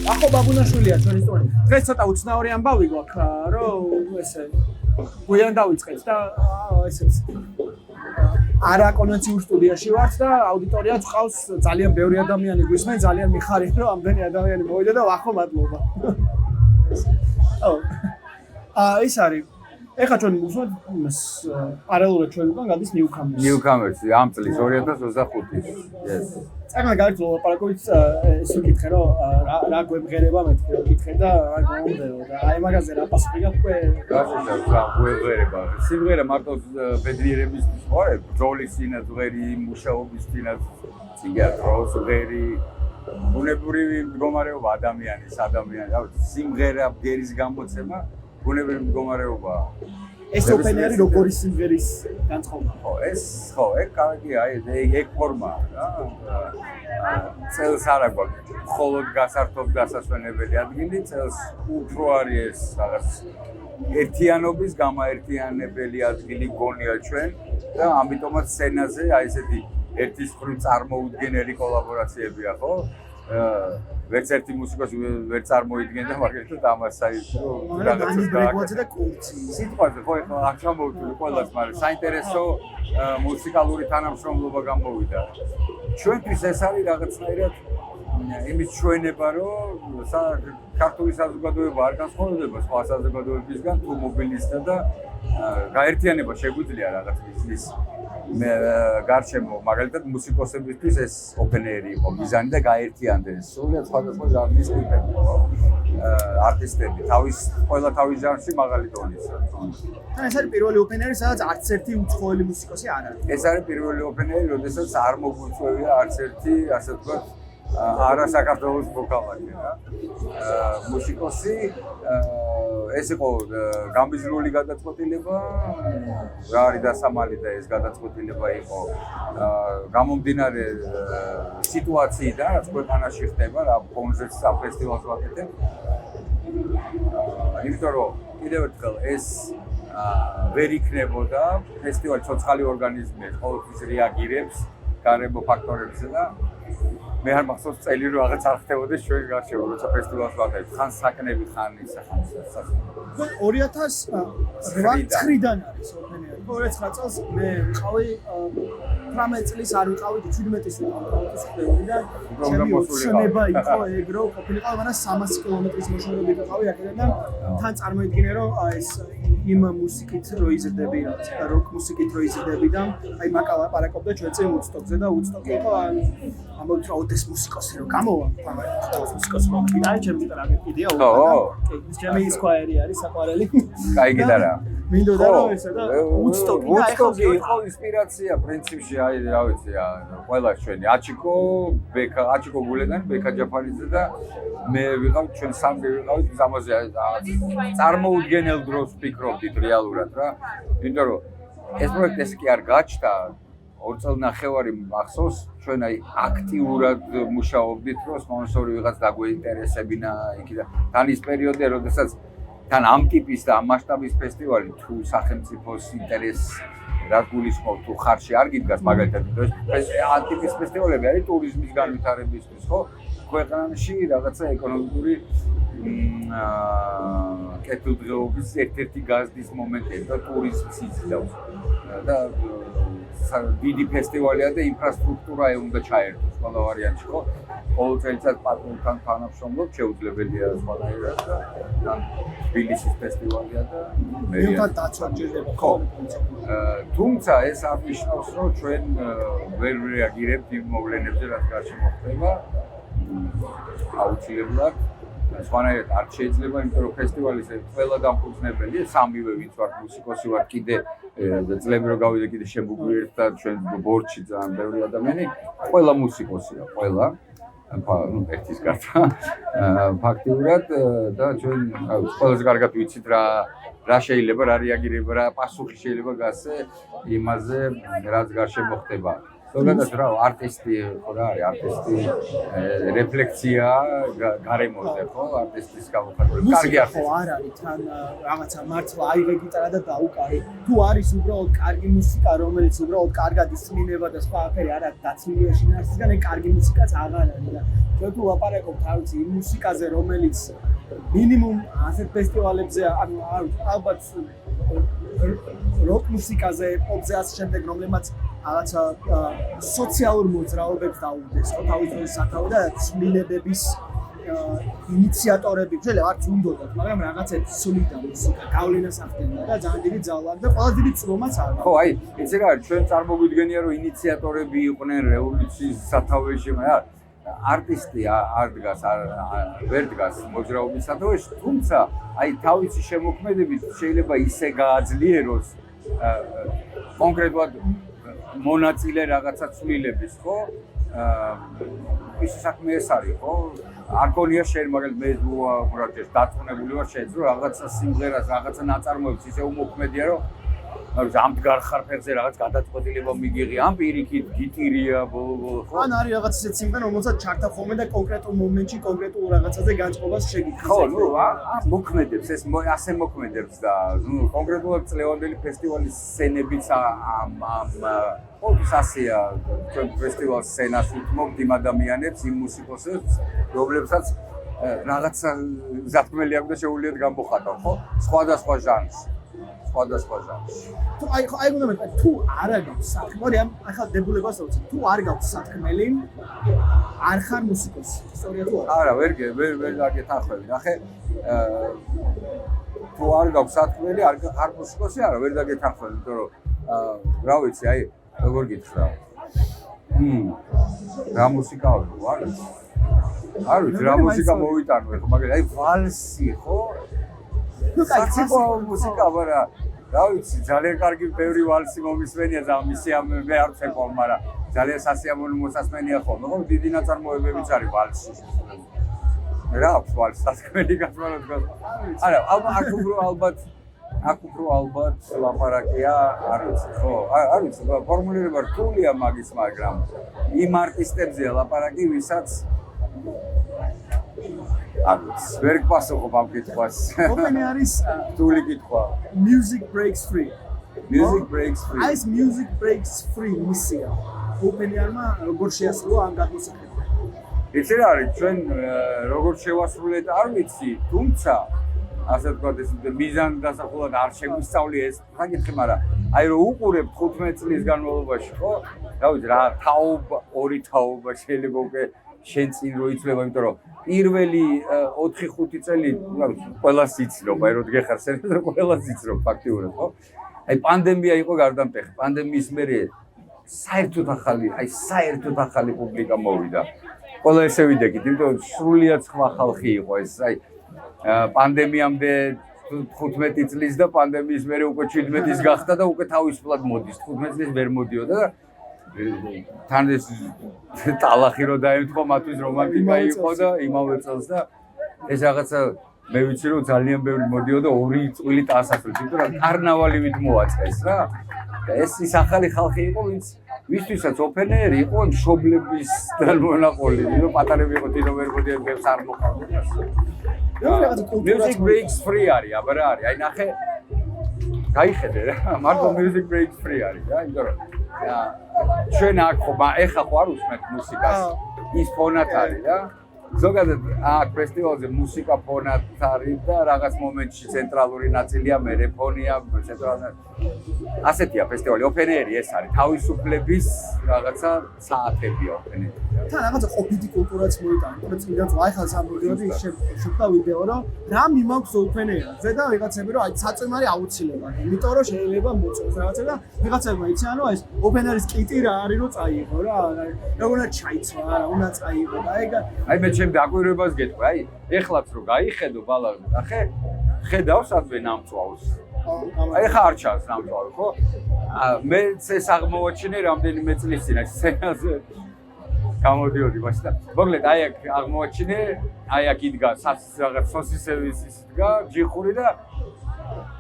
ახო ბაბუნაშვილია ჩვენი სტუმარი. დღეს ცოტა უცნაური ამბავი გვაქვს, რომ ესე გვიან დავიწყეთ და ესეც არა კონვენციურ სტუდიაში ვართ და აუდიტორიაც ყავს ძალიან ბევრი ადამიანი გვისმენ, ძალიან მიხარია რომ ამდენი ადამიანი მოვიდა და ახო მადლობა. ის არის ეხლა ჩვენ მოვსვათ პარალელურად ჩვენ უკან გადის Newcomers ამ წლის 2025-ის. Yes. წაგნა გაიწო ლაპარაკობთ ეს ვიკითხე რომ რა გვემღერება მეთქე რომ კითხე და რა გონდეო და აი მაგაზე რა პასუხი გაქვე რა გვემღერება სიმღერა მარტო ბედნიერების მოყარე ბრძოლის წინათ ღერი მუშაობის წინათ ციგაროს ღერი ბუნებრივი მდგომარეობა ადამიანის რა სიმღერა ბგერის გამოცემა ბუნებრივი მდგომარეობა ეს ოპენერი როგორი სიმღერის განწყობა ხო ეგ კარგია ეგ ფორმაა რა წელს არა გვაქვს მხოლოდ გასართობ დასასვენებელი ადგილი წელს უფრო არის ეს რაღაც ერთიანობის გამაერთიანებელი ადგილი გონია ჩვენ და ამიტომაც სცენაზე აი ესეთი ერთის მხრივ წარმოუდგენელი კოლაბორაციებია ხო ვერც ერთი მუსიკოსი ვერ წარმოიდგენდა მაგალითად ამას საერთო რაღაცას გააკეთა და კურცი სიტყვაზე ხო ეხლა არ ჩამოვთვლი ყველას მაგრამ საინტერესო მუსიკალური თანამშრომლობა გამოვიდა ჩვენთვის ეს არის რაღაცნაირად იმის ჩვენება რომ ქართული საზოგადოება არ განსხვავდება სხვა საზოგადოებისგან თუ მობილიზდა და გაერთიანება შეგვიძლია რაღაც ის გარშემო მაგალითად მუსიკოსებისთვის ეს ოპენერი იყო მიზანი და გაერთიანდეს სულიად სხვადასხვა ჟანრის ტიპები არტისტები ყველა თავის ჟანრში მაღალი დონის და ეს არის პირველი ოპენერი სადაც არც ერთი უცხოელი მუსიკოსი არ არის ეს არის პირველი ოპენერი როდესაც არ მოგვიწევია არც ერთი ასე ვთქვათ არა საქართველოს ვოკალაკი რა მუსიკოსი ეს იყო გამბიზნული გადაწყვეტილება რა არის დასამალი და ეს გადაწყვეტილება იყო გამომდინარე სიტუაციიდან რაც ქვეყანაში ხდება რა კონცერტს საფესტივალს ვაკეთებ იმიტომ რომ კიდევ ერთხელ ეს ვერ იქნებოდა ფესტივალი ცოცხალი ორგანიზმია ყოველთვის რეაგირებს გარემო ფაქტორებზე და მე არ მახსოვს წელი რომ რაღაც არ ხდებოდეს ჩვენ გარშემო როცა ფესტივალს ვაკეთებ ხან საკნები ხან ისა ხან 2009-დან არის ოპენერი 2009 წელს მე ვიყავი 18 წლის არ ვიყავი 17-ის ვიყავი და ჩემი ოცნება იყო ეგ რომ ყოფილიყავ მაგრამ 300 კილომეტრის მოშორებით ვიყავი აქედან და თან წარმოიდგინე რომ ეს იმ მუსიკით რო იზრდები რაც როკ მუსიკით რო იზრდები და აი მაკალა პარაკობდა ჩვენ წინ უცტოკზე და უცტოკი იყო ამბობთ რომ ოდეს მუსიკოსი რო გამოვა ყოველთვის მუსიკოსი რომ კიდე ჩემი გიტარა მეკიდია ის ჩემი სკვაერი არის საყვარელი კაი გიტარა მინდოდა რომ ესა და უცტოკი იყო ინსპირაცია პრინციპში აი რა ვიცი ყველა ჩვენი აჩიკო გულედან ბექა ჯაფარიძე და მე ვიყავ ჩვენ სამი ვიყავით ამაზე წარმოუდგენელ დროს ვფიქრობდით რეალურად რა იმიტომ რომ ეს პროექტი ეს კი არ გაჩნდა 2 წელნახევარი მახსოვს ჩვენ აი აქტიურად მუშაობდით რომ სპონსორი ვიღაც დაგვეინტერესებინა იქი და თან ის პერიოდია როდესაც თან ამ ტიპის და ამ მასშტაბის ფესტივალი თუ სახელმწიფოს ინტერესს რა გულისხმობ თუ ხარში არ გიდგას მაგალითად ეს ამ ტიპის ფესტივალები არის ტურიზმის განვითარებისთვის ხო ქვეყანაში რაღაცა ეკონომიკური კეთილდღეობის ერთ-ერთი გაზდის მომენტია და ტურიზმის იზიდავს და დიდი ფესტივალია და ინფრასტრუქტურა უნდა ჩაერთოს ყველა ვარიანტში ხო ყოველ წელიწად პატრონთან თანამშრომლობ შეუძლებელია სხვადასხვა და თბილისის ფესტივალია და მეთა დაწვაჯდება ხო თუმცა ეს არ ნიშნავს რომ ჩვენ ვერ რეაგირებთ იმ მოვლენებზე რაც გარშემო ხდება აუცილებლად სხვანაირად არ შეიძლება იმიტომ რომ ფესტივალის ყველა დამფუძნებელია სამივე ვინც ვართ მუსიკოსი ვართ კიდე წლები რო გავიდა კიდე შემოგვიერთდა ჩვენ ბორჩი ძალიან ბევრი ადამიანი ყველა მუსიკოსია ყველა ერთის გარდა ფაქტიურად და ჩვენ ყველაზე კარგად ვიცით რა შეიძლება რა რეაგირება რა პასუხი შეიძლება გასცე იმაზე რაც გარშემო ხდება ზოგადად რა არტისტი ხო რა არის არტისტი რეფლექცია გარემოზე ხო არტისტის გამოხატულება კარგი არის ხო არ არის თან რაღაცა მართლა აიღე გიტარა და დაუკარე თუ არის უბრალოდ კარგი მუსიკა რომელიც უბრალოდ კარგად ისმინება და სხვა აფერი არ არის დაცლილი შინაარსისგან კარგი მუსიკაც აღარ არის და ჩვენ თუ ლაპარაკობთ რა ვიცი იმ მუსიკაზე რომელიც მინიმუმ ასეთ ფესტივალებზე ანუ ალბათ როკ მუსიკაზე პოპზე ასე შემდეგ რომლებმაც რაღაცა სოციალურ მოძრაობებს დაუდეს ხო თავის დროის სათავე და ცვლილებების ინიციატორები შეიძლება არც უნდათ მაგრამ რაღაცებს სულიდა მუსიკა გავლენას ახდენდა და ძალიან დიდი ძალა და ყველა დიდი წლომაც არის ხო აი იცი რა ჩვენ წარმოგვიდგენია რომ ინიციატორები იყვნენ რევოლუციის სათავეში მაგრამ არტისტი არ დგას ვერ დგას მოძრაობის სათავეში თუმცა აი თავისი შემოქმედებით შეიძლება ისე გააძლიეროს კონკრეტულად მონაწილე რაღაცა ცვლილების ხო ის საქმე ეს არის ხო არ გონია შენ მაგალითად მე უბრალოდ დაწუნებული ვარ შენ რომ რაღაცა სიმღერას რაღაცა ნაწარმოებს ისე უმოქმედია რომ ამ გარხარ ფეხზე რაღაც გადაწყვეტილება მიგიღი ამ პირიქით გიტირია ბოლო ხო ან არის რაღაც ისეთ სიმღერა რომელსაც ჩართა ხოლმე და კონკრეტულ მომენტში კონკრეტულ რაღაცაზე განწყობას შეგიძლია ხო ნუ მოქმედებს ეს ასე მოქმედებს და ნუ კონკრეტულად წლევანდელი ფესტივალის სცენებიც ამ ყოველთვის ასეა ჩვენ ფესტივალის სცენას უთმობთ იმ ადამიანებს იმ მუსიკოსებს რომლებსაც რაღაცა ზაფხმელი აქვს და შეუძლიათ გამოხატონ ხო სხვადასხვა ჟანრში თუ აი უნდა მეთქვა თუ არ აქვს საქმე ამ ახლა დებულებას ვიცი თუ არ გაქვს საქმელი არ ხარ მუსიკოსი ისტორია თუ არა ვერ დაგეთანხმები ნახე თუ არ გაქვს საქმელი არ ხარ მუსიკოსი არა ვერ დაგეთანხმები იმიტომ რომ რა ვიცი აი როგორ გითხრა რა მუსიკა არ ვიცი რა მუსიკა მოვიტანო ხო მაგრამ აი ვალსი ხო საერთოდ მუსიკა ვარა რა ვიცი ძალიან კარგი ბევრი ვალსი მომისმენია და მე არ ვცეკვავ მაგრამ ძალიან სასიამოვნო მოსასმენია ხოლმე ხო დიდი ნაწარმოებებიც არის ვალსში რა აქვს ვალსი საქმელი გასვლა არა აქ უფრო ალბათ ლაპარაკია არ ვიცი ხო არ ვიცი ფორმულირება რთულია მაგის მაგრამ იმ არტისტებზეა ლაპარაკი ვისაც არის ვერ გპასუხობ ამ კითხვას. ოპენი არის თული კითხვა. Music breaks free. As music breaks free მისია. ოპენი არმა როგორ შეასრულა ამ გადმოსახედს. იცი რა არის ჩვენ როგორ შევასრულეთ არ ვიცი, თუმცა ასე ვთქვათ ეს მიზანი დასახულად არ შეგვისწავლი ეს საკითხი, მაგრამ აი რომ უყურებ 15 წლის განმავლობაში, ხო? რა ვიცი რა თაობა, ორი თაობა შეიძლება უკვე შენ წინ რო იცლება, იმიტომ რომ პირველი 4-5 წელი ყველას იცნობ, აი რო დგეხარ სერვერზე ყველას იცნობ ფაქტიურად, ხო? აი პანდემია იყო გარდამტეხი. პანდემიის მერე საერთოდ ახალი პუბლიკა მოვიდა. ყველა ესე ვიდექით, იმიტომ რომ სრულიად სხვა ხალხი იყო ეს, აი პანდემიამდე 15 წლის და პანდემიის მერე უკვე 17-ის გახდა და უკვე თავისუფლად მოდის. 15 წლის ვერ მოდიოდა და თან ეს ტალახი რო დაემთხვა მათთვის რომანტიკა იყო და იმავე წელს და ეს რაღაცა მე ვიცი რომ ძალიან ბევრი მოდიოდა 2 წვილი ტანსაცმელს, იმიტომ რომ კარნავალივით მოაწყეს რა. და ეს ის ახალი ხალხი იყო, ვისთვისაც ოფენერი იყო მშობლებისგან მონაყოლი, რომ პატარები იყო თვითონ ვერ მოდიოდნენ, ბევრს არ მოყავდა. Music breaks free არის, აბა რა არის? აი ნახე გაიხედე რა, მარტო music breaks free არის რა, იმიტომ რომ ჩვენ აქ ხო, ეხა ხო არ უსმენთ მუსიკას, ის ფონად არის რა. ზოგადად აქ ფესტივალზე მუსიკა ფონად არის და რაღაც მომენტში ცენტრალური ნაწილია მერე ფონია, ცენტრალური ასეთია ფესტივალი, ოფენერი ეს არის, თავისუფლების რაღაცა საათებია ოფენერი. თან რაღაცა ყოფილი კულტურაც მოიტანა, თორე წინდა ახლა სამბოდიოდი შეხვდა ვიდეო, რომ რა მიმაქვს ოფენერზე და ვიღაცები რომ აი საწვიმარი აუცილებლად, იმიტომ რომ შეიძლება მოწოს რაღაცა და ვიღაცებმა იციან რომ ეს ოფენერის კიტი რა არის რომ წაიღო რა, როგორ უნდა ჩაიცვა რა, უნდა წაიღო და აი მე ჩემ დაკვირვებას გეტყვი, აი ეხლაც რო გაიხედო ბალავი, ნახე, ხედავს ადვე ნამწვავს. აი ხა არ ჩანს ნამწვავი, ხო? მე ეს აღმოვაჩინე რამდენიმე წლის წინ სცენაზე გამოდიოდი მაშინ და მოკლედ აი აქ აღმოვაჩინე, აი აქ იდგა რაღაც სოსისების იდგა ჯიხური და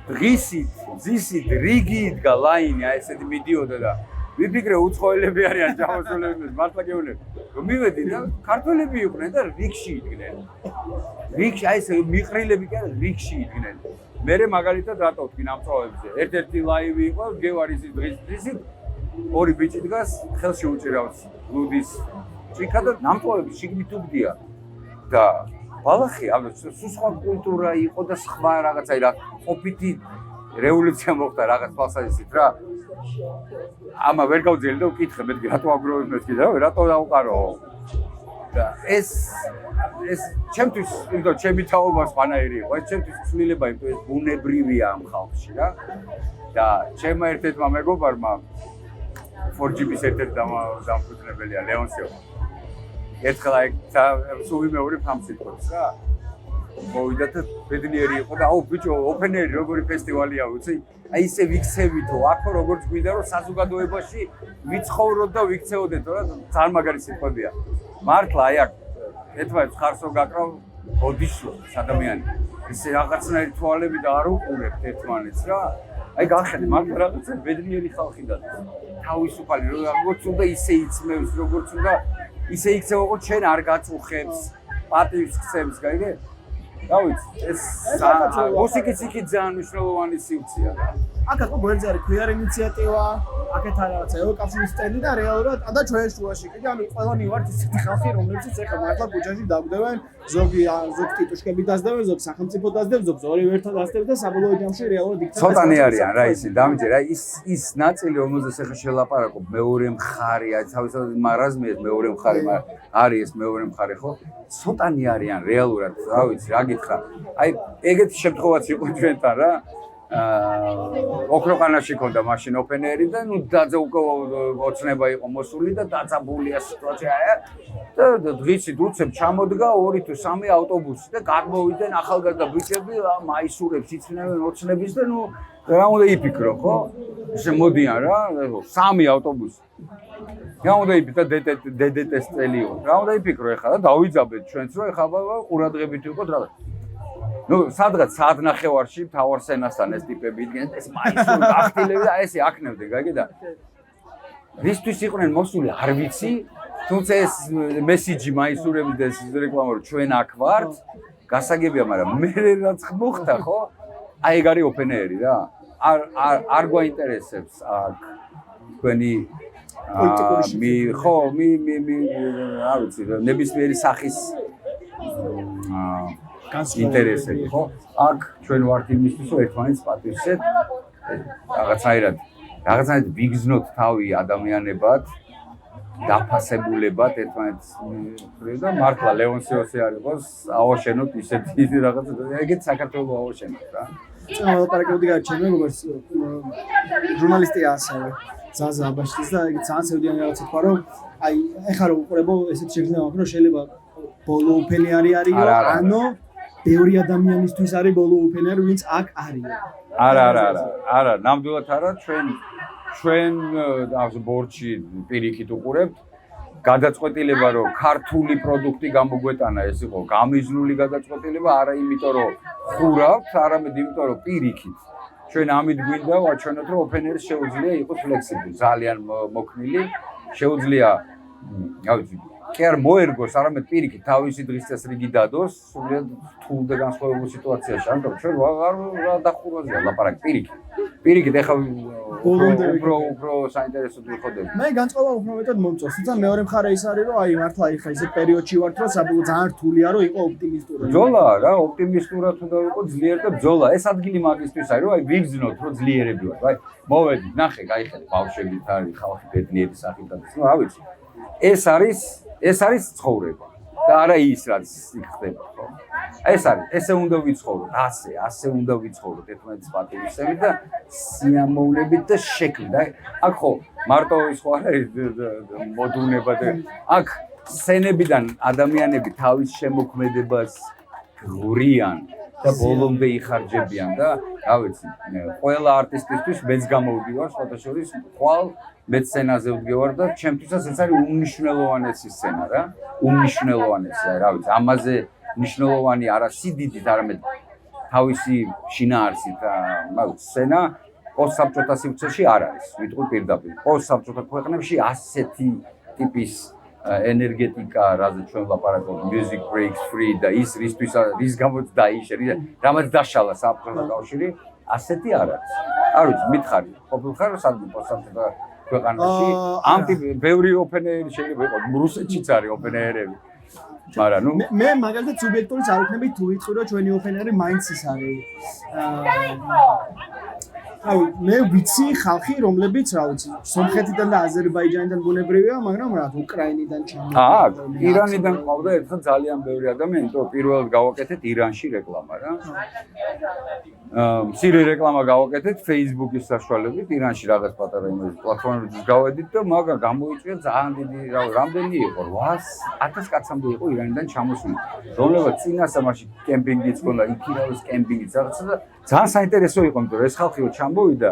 დღისით, ძისით რიგი იდგა ლაინი, აი ესეთი მიდიოდა და ვიფიქრე უცხოელები არიან ჩამოსულები, მართლა გეუბნები. მივედი და ქართველები იყვნენ და რიგში იდგნენ. რიგში აი ესე მიყრილები კი არა, რიგში იდგნენ. მერე მაგალითად რატო ვთქვი ნამწვავებზე. ერთ-ერთი ლაივი იყო, გევარ ისიც დღის ორი ბიჭი დგას, ხელში უჭირავს ლუდის ჭიქა და ნამწვავები შიგნით უგდია. და ბალახი, სულ სხვა კულტურა იყო და სხვა რაღაცა რა ყოფითი რევოლუცია მოხდა რაღაც თვალსაზრისით რა. ამა ვერ გავძელი და ვკითხე მეთქი რატო აგროვებ მეთქი და რატო დავყარო. და ეს ჩემთვის იმიტომ ჩემი თაობა სხვანაირი იყო. ეს ჩემთვის ცვლილება, იმიტომ ეს ბუნებრივია ამ ხალხში რა. და ჩემმა ერთ-ერთმა მეგობარმა 4GB-ის ერთ-ერთი დამფუძნებელია ლეონსიო. ერთხელ აი სულ მეორე ფამსიტყობს რა. მოვიდა და ბედნიერი იყო და აუ ბიჭო ოპენერი როგორი ფესტივალია ვიცი აი ისე ვიქცევითო აქ როგორც გვინდა რომ საზოგადოებაში ვიცხოვროთ და ვიქცეოდეთ რა ძალიან მაგარი სიტყვებია მართლა აი აქ ერთმანეთს ხარსო გაკრავ ოდიშო ადამიანი ისე რაღაცნაირი თვალები და არ უყურებთ ერთმანეთს რა აი გახედე მართლა რაღაცა ბედნიერი ხალხი და თავისუფალი როგორც უნდა ისე იწმევს როგორც უნდა ისე იქცევო ჩვენ არ გაწუხებს პატივს ხსებს გაიგე დავიცი ეს მუსიკიც იქით ძალიან მნიშვნელოვანი სიუცია რა აქ ხო გვერდზე არის ქუიარ ინიციატივა აქეთ არის რაღაცა ევროკავშირის სტენდი და რეალურად და ჩვენ შუაში კიდე ანუ ყველანი ვართ ისეთი ხალხი რომლებიც ეხლა მართლა ქუჩაში დაგვდევენ ზოგი ტიტუშკები დაძდევენ ზოგი სახელმწიფო დაძდევს ზოგი ორივე ერთად დაძდევს და საბოლოო ჯამში რეალურად იქნება ცოტანი არიან რა ისინი დამიჯე რა ის ნაწილი რომელზეც ეხლა შელაპარაკობ მეორე მხარეა თავისთავად მარაზმია მეორე მხარე არის ეს მეორე მხარე ხო ცოტანი არიან რეალურად რა ვიცი რა გითხრა აი ეგეთი შემთხვევაც იყო ჩვენთან რა ოქროყანაში ქონდა მაშინ ოპენერი და ნუ დაძე უკვე ოცნება იყო მოსული და დაწაბულია სიტუაცია და დღისით უცებ ჩამოდგა 2 თუ 3 ავტობუსი და გადმოვიდნენ ახალგაზრდა ბიჭები მაისურებს იცნევენ ოცნების და ნუ რა უნდა იფიქრო ხო ესე მოდიან რა 3 ავტობუსი რა უნდა იფიქრო დდტ-ს წელიო რა უნდა იფიქრო ეხლა და დავიძაბეთ ჩვენც რომ ეხლა ყურადღებით ვიყოთ რა ნუ სადღაც საათ ნახევარში მთავარ სცენასთან ეს ტიპები იდგნენ ეს მაისური გახტილები და ესე აქნევდნენ გაიგე და რისთვის იყვნენ მოსული არ ვიცი თუმცა ეს მესიჯი მაისურები და ეს რეკლამა რომ ჩვენ აქ ვართ გასაგებია მაგრამ მე რაც მოხდა ხო აი ეგ არის ოპენერი რა არ გვაინტერესებს აქ თქვენი ხო რა ვიცი ნებისმიერი სახის ინტერესები ხო აქ ჩვენ ვართ იმისთვის რომ ერთმანეთს პატივისცეთ რაღაცნაირად ვიგზნოთ თავი ადამიანებად დაფასებულებად ერთმანეთს და მართლა ლეონსიოსი არ იყოს ავაშენოთ ისეთი რაღაც ეგეთ საქართველოს ავაშენოთ რა წინა ლაპარაკობდი გაჩვენე როგორც ჟურნალისტია ასევე ზაზა აბაშიძე და ეგ ძალიან სევდიანი რაღაცა თქვა რომ აი ეხლა რომ უყურებო ესეთ შეგრძნება რომ შეიძლება ბოლო ოპენერი არისო ანუ ბევრი ადამიანისთვის არის ბოლო ოპენერი ვინც აქ არის არა ნამდვილად არა ჩვენ ამ ბორჩი პირიქით უყურებთ გადაწყვეტილება რომ ქართული პროდუქტი გამოგვეტანა ეს იყო გამიზნული გადაწყვეტილება არა იმიტომ რომ ხურავთ არამედ იმიტომ რომ პირიქით ჩვენ ამით გვინდა ვაჩვენოთ რომ ოპენერი შეუძლია იყოს ფლექსიბლი ძალიან მოქნილი შეუძლია რა ვიცი კი არ მოერგოს არამედ პირიქით თავისი დღის წესრიგი დადოს სულიად რთულ და განსხვავებულ სიტუაციაში ამიტომ ჩვენ რა დახურვაზეა ლაპარაკი პირიქით ეხლა უფრო საინტერესოდ ვიხოდები მე განწყობა უფრო მეტად მომწონს თუმცა მეორე მხარე ის არის რომ აი მართლა ეხლა ისეთ პერიოდში ვართ რომ საბოლოო ძალიან რთულია რომ იყო ოპტიმისტური ბრძოლა რა ოპტიმისტურად უნდა ვიყო ძლიერ და ბრძოლა ეს ადგილი მაგისთვის არის რომ აი ვიგზნოთ რომ ძლიერები ვართ აი მოვედი ნახე გაიხედე ბავშვებით არის ხალხი ბედნიერი სახით ნუ რა ვიცი ეს არის ცხოვრება და არა ის რაც იქ ხდება ხო ეს არის ესე უნდა ვიცხოვროთ ასე უნდა ვიცხოვროთ ერთმანეთის პატივისცემით და სიამოვნებით და შექმნით აქ ხო მარტო ის ხო არ არის მოდუნება და აქ სცენებიდან ადამიანები თავის შემოქმედებას გურიან და ბოლომდე იხარჯებიან და რა ვიცი ყველა არტისტისთვის მეც გამოვდივარ შეთაშორის ხვალ მე სცენაზე ვდგევარ და ჩემთვისაც ეს არის უმნიშვნელოვანესი სცენა რა უმნიშვნელოვანესი რა ვიცი ამაზე მნიშვნელოვანი არა სიდიდით არამედ თავისი შინაარსით რა სცენა პოსტსაბჭოთა სივრცეში არ არის, ვიტყვი პირდაპირ. პოსტსაბჭოთა ქვეყნებში ასეთი ტიპის ენერგეტიკა, რაზეც ჩვენ ვლაპარაკობთ, music breaks free და ის რის გამოც დაიშერა, რამაც დაშალა საბჭოთა კავშირი, ასეთი არ არის. არ ვიცი, მითხარი, ყოფილხარ სადმე პოსტსაბჭოთა ქვეყანაში, ამ ტიპი ბევრი ოპენერი შეიძლება იყოს, რუსეთშიც არის ოპენერები. მაგრამ ნუ მე მაგალითად სუბიექტურიც არ ვიქნები თუ ვიტყვი რომ ჩვენი ოპენერი მაინც ის არის. მე ვიცი ხალხი რომლებიც რა ვიცი სომხეთიდან და აზერბაიჯანიდან ბუნებრივია მაგრამ რა უკრაინიდან ჩამოვიდა ირანიდან ყავდა ერთხელ ძალიან ბევრი ადამიანი იმიტომ პირველად გავაკეთეთ ირანში რეკლამა რა მცირე რეკლამა გავაკეთეთ Facebook-ის საშუალებით ირანში რაღაც პატარა იმის პლატფორმებიც გავედით და მაგრამ გამოიწვია ძალიან დიდი რამდენი იყო 1000 კაცამდე იყო ირანიდან ჩამოსული რომლებიც წინასამარში კემპინგიც ჰქონდა იქირავის კემპინგიც რაღაცა და ძალიან საინტერესო იყო იმიტომ რომ ეს ხალხი რო ჩამოვიდა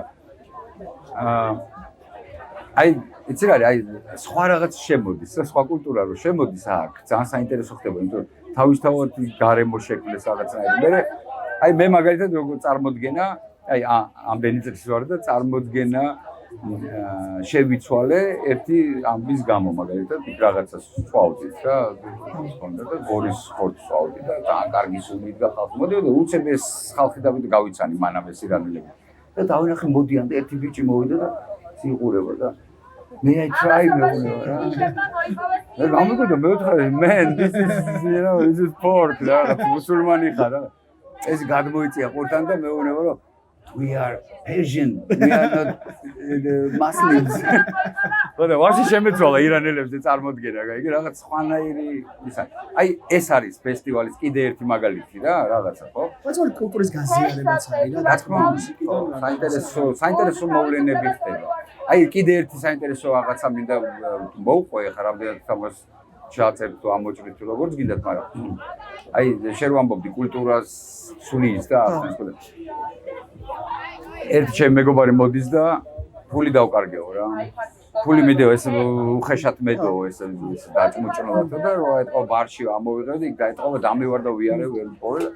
აი იცი რა აი სხვა რაღაც შემოდის სხვა კულტურა რო შემოდის აქ ძალიან საინტერესო ხდება იმიტომ რომ თავისთავად გარემო შექმნეს რაღაცნაირი მე აი მე მაგალითად როგორ წარმოდგენა აი ამდენი წელი ვარ და წარმოდგენა შევიცვალე ერთი ამბის გამო მაგალითად რაღაცა სწავლდით რა ხონდა და ბორის ხორცს სწავლდით და ძალიან კარგი სულით გახალხ მოდიოდა უცებ ეს ხალხი დავით გავიცანი მანავე სირანელები და დავინახე მოდიან და ერთი ბიჭი მოვიდა და სიყურება და მე I try მეუბნება რა მე გამიგოდა მე ვთქვა man this is pork რა მუსულმანი ხარ რა ეს გადმოიწია ყურთან და მეუბნება რომ we are Persian we are not Muslims და ვაში შემეცვალა ირანელებს წარმოდგენა იგი რაღაც სხვანაირი ისა აი ეს არის ფესტივალის კიდე ერთი მაგალითი რა რაღაცა ხო მოწოლ კულტურის გაზიარებაც არის რა თქმა უნდა საინტერესო მოვლენები ხდება აი კიდე ერთი საინტერესო რაღაცა მინდა მოვყვე ხა რამდენად თამას ჩაწერთ თუ ამოჭრით თუ როგორც გინდათ მაგრამ აი შენ ვამბობდი კულტურას სუნის და ახლა ერთ ჩემ მეგობარი მოდის და ფული დავკარგეო რა ფული მიდეო ეს უხეშად მედო ეს დაჭმუჭნოდა და რა ეთყო ბარში ამოვიღე და იქ დაეთყობა დამივარ და ვიარე ვერ მყოლე